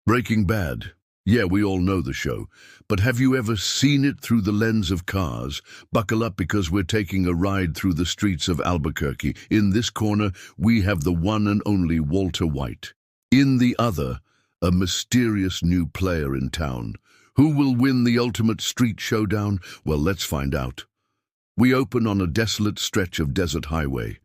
Breaking Bad. Yeah, we all know the show. But have you ever seen it through the lens of cars? Buckle up because we're taking a ride through the streets of Albuquerque. In this corner, we have the one and only Walter White. In the other, a mysterious new player in town. Who will win the ultimate street showdown? Well, let's find out. We open on a desolate stretch of desert highway.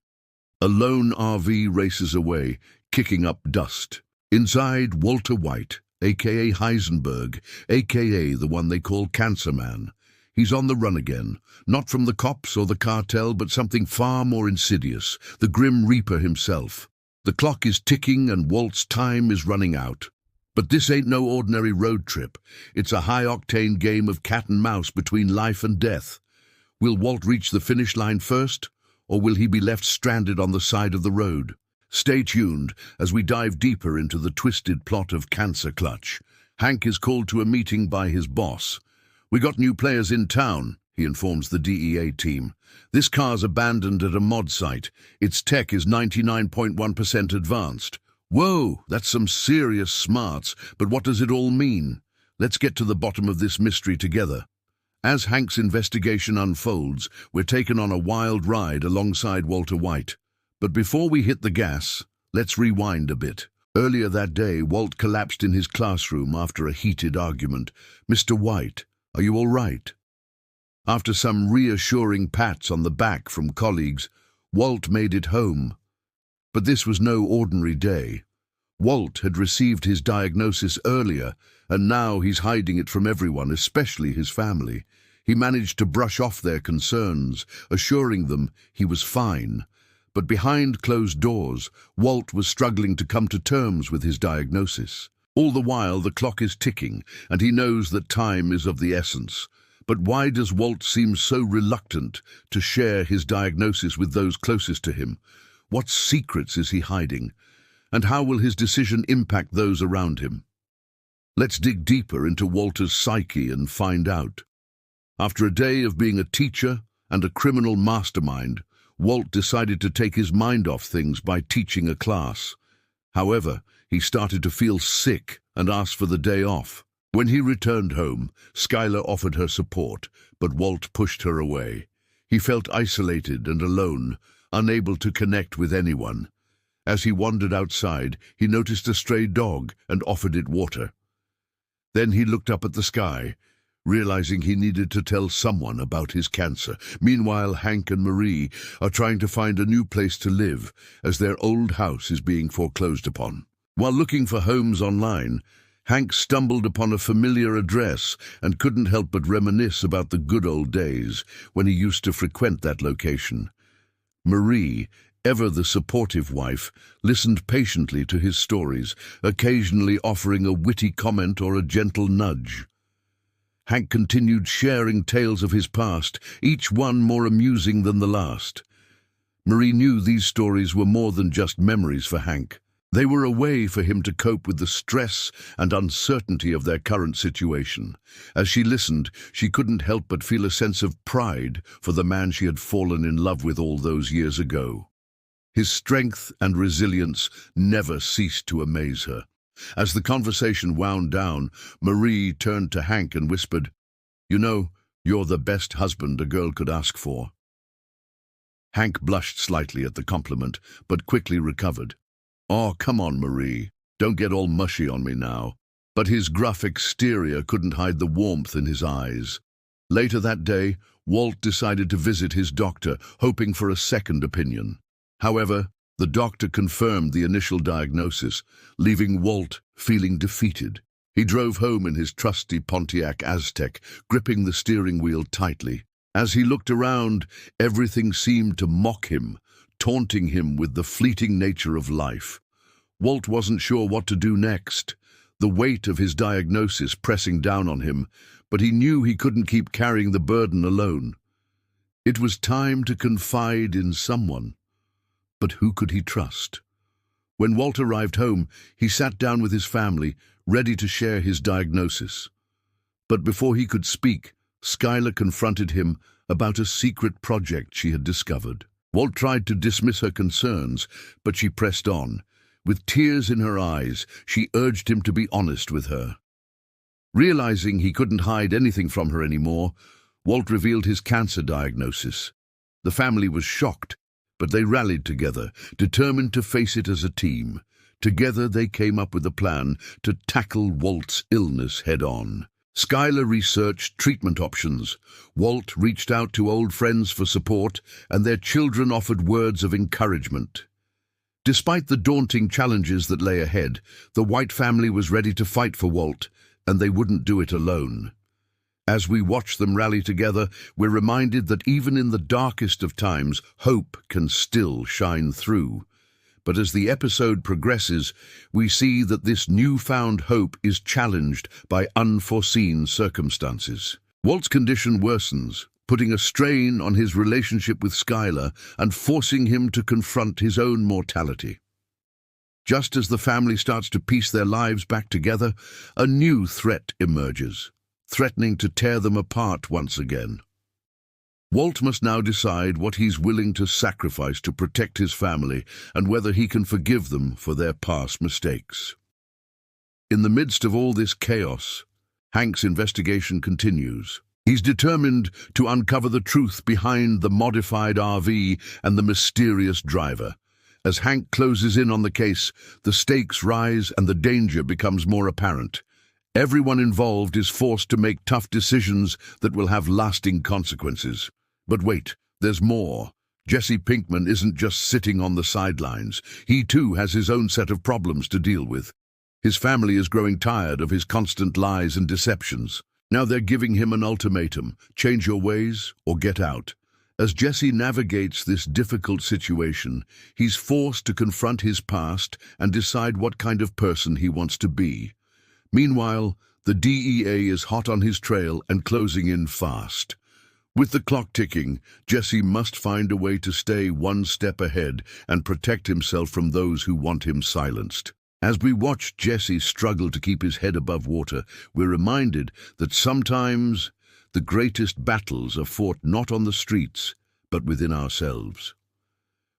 A lone RV races away, kicking up dust. Inside, Walter White, a.k.a. Heisenberg, a.k.a. the one they call Cancer Man. He's on the run again, not from the cops or the cartel, but something far more insidious, the Grim Reaper himself. The clock is ticking and Walt's time is running out. But this ain't no ordinary road trip. It's a high-octane game of cat and mouse between life and death. Will Walt reach the finish line first, or will he be left stranded on the side of the road? Stay tuned as we dive deeper into the twisted plot of Cancer Clutch. Hank is called to a meeting by his boss. "We got new players in town," he informs the DEA team. "This car's abandoned at a mod site. Its tech is 99.1% advanced." Whoa, that's some serious smarts, but what does it all mean? Let's get to the bottom of this mystery together. As Hank's investigation unfolds, we're taken on a wild ride alongside Walter White. But before we hit the gas, let's rewind a bit. Earlier that day, Walt collapsed in his classroom after a heated argument. "Mr. White, are you all right?" After some reassuring pats on the back from colleagues, Walt made it home. But this was no ordinary day. Walt had received his diagnosis earlier, and now he's hiding it from everyone, especially his family. He managed to brush off their concerns, assuring them he was fine. But behind closed doors, Walt was struggling to come to terms with his diagnosis. All the while, the clock is ticking, and he knows that time is of the essence. But why does Walt seem so reluctant to share his diagnosis with those closest to him? What secrets is he hiding? And how will his decision impact those around him? Let's dig deeper into Walter's psyche and find out. After a day of being a teacher and a criminal mastermind, Walt decided to take his mind off things by teaching a class. However, he started to feel sick and asked for the day off. When he returned home, Skylar offered her support, but Walt pushed her away. He felt isolated and alone, unable to connect with anyone. As he wandered outside, he noticed a stray dog and offered it water. Then he looked up at the sky, realizing he needed to tell someone about his cancer. Meanwhile, Hank and Marie are trying to find a new place to live as their old house is being foreclosed upon. While looking for homes online, Hank stumbled upon a familiar address and couldn't help but reminisce about the good old days when he used to frequent that location. Marie, ever the supportive wife, listened patiently to his stories, occasionally offering a witty comment or a gentle nudge. Hank continued sharing tales of his past, each one more amusing than the last. Marie knew these stories were more than just memories for Hank. They were a way for him to cope with the stress and uncertainty of their current situation. As she listened, she couldn't help but feel a sense of pride for the man she had fallen in love with all those years ago. His strength and resilience never ceased to amaze her. As the conversation wound down, Marie turned to Hank and whispered, "You know, you're the best husband a girl could ask for." Hank blushed slightly at the compliment, but quickly recovered. "Oh, come on, Marie. Don't get all mushy on me now." But his gruff exterior couldn't hide the warmth in his eyes. Later that day, Walt decided to visit his doctor, hoping for a second opinion. However, the doctor confirmed the initial diagnosis, leaving Walt feeling defeated. He drove home in his trusty Pontiac Aztek, gripping the steering wheel tightly. As he looked around, everything seemed to mock him, taunting him with the fleeting nature of life. Walt wasn't sure what to do next, the weight of his diagnosis pressing down on him, but he knew he couldn't keep carrying the burden alone. It was time to confide in someone. But who could he trust? When Walt arrived home, he sat down with his family, ready to share his diagnosis. But before he could speak, Skylar confronted him about a secret project she had discovered. Walt tried to dismiss her concerns, but she pressed on. With tears in her eyes, she urged him to be honest with her. Realizing he couldn't hide anything from her anymore, Walt revealed his cancer diagnosis. The family was shocked, but they rallied together, determined to face it as a team. Together they came up with a plan to tackle Walt's illness head-on. Skylar researched treatment options. Walt reached out to old friends for support, and their children offered words of encouragement. Despite the daunting challenges that lay ahead, the White family was ready to fight for Walt, and they wouldn't do it alone. As we watch them rally together, we're reminded that even in the darkest of times, hope can still shine through. But as the episode progresses, we see that this newfound hope is challenged by unforeseen circumstances. Walt's condition worsens, putting a strain on his relationship with Skylar and forcing him to confront his own mortality. Just as the family starts to piece their lives back together, a new threat emerges, threatening to tear them apart once again. Walt must now decide what he's willing to sacrifice to protect his family and whether he can forgive them for their past mistakes. In the midst of all this chaos, Hank's investigation continues. He's determined to uncover the truth behind the modified RV and the mysterious driver. As Hank closes in on the case, the stakes rise and the danger becomes more apparent. Everyone involved is forced to make tough decisions that will have lasting consequences. But wait, there's more. Jesse Pinkman isn't just sitting on the sidelines. He too has his own set of problems to deal with. His family is growing tired of his constant lies and deceptions. Now they're giving him an ultimatum: change your ways or get out. As Jesse navigates this difficult situation, he's forced to confront his past and decide what kind of person he wants to be. Meanwhile, the DEA is hot on his trail and closing in fast. With the clock ticking, Jesse must find a way to stay one step ahead and protect himself from those who want him silenced. As we watch Jesse struggle to keep his head above water, we're reminded that sometimes the greatest battles are fought not on the streets, but within ourselves.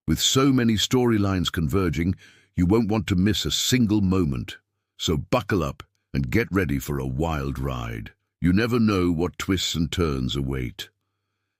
With so many storylines converging, you won't want to miss a single moment. So buckle up and get ready for a wild ride. You never know what twists and turns await.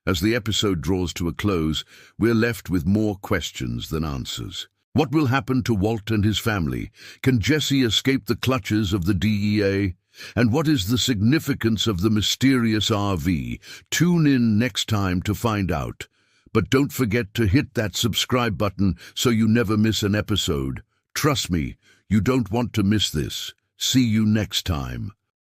As the episode draws to a close, we're left with more questions than answers. What will happen to Walt and his family? Can Jesse escape the clutches of the DEA? And what is the significance of the mysterious RV? Tune in next time to find out. But don't forget to hit that subscribe button so you never miss an episode. Trust me, you don't want to miss this. See you next time.